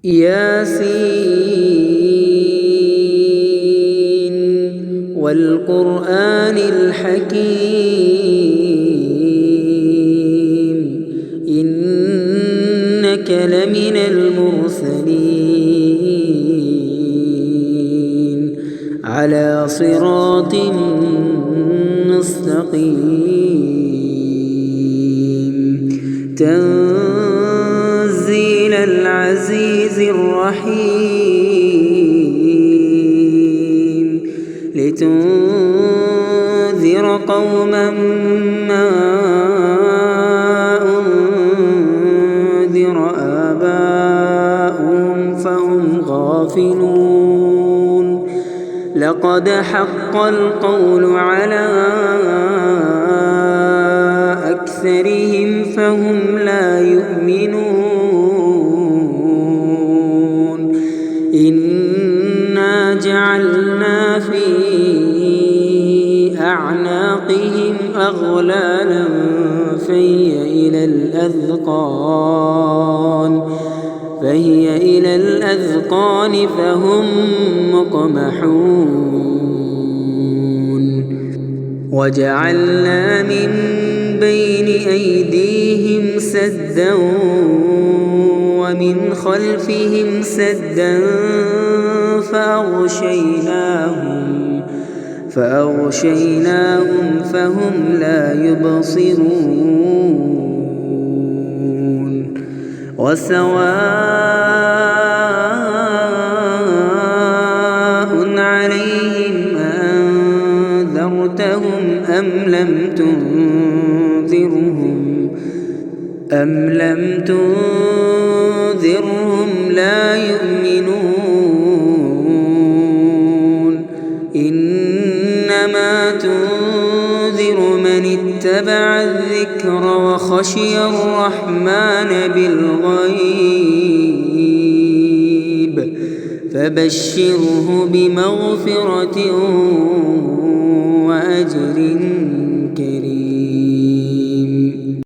ياسين والقرآن الحكيم إنك لمن المرسلين على صراط مستقيم تنزيل العزيز الرحيم لتنذر قوما ما أنذر آباؤهم فهم غافلون لقد حق القول على أكثرهم فهم لا يؤمنون إنا جعلنا في أعناقهم أغلالا فهي إلى الأذقان فهم مقمحون وجعلنا من بين أيديهم سدا ومن خلفهم سدا فأغشيناهم فهم لا يبصرون وسواء عليهم أنذرتهم أم لم تنذرهم لا يؤمنون إنما تنذر من اتبع الذكر وخشي الرحمن بالغيب فبشره بمغفرة وأجر كريم.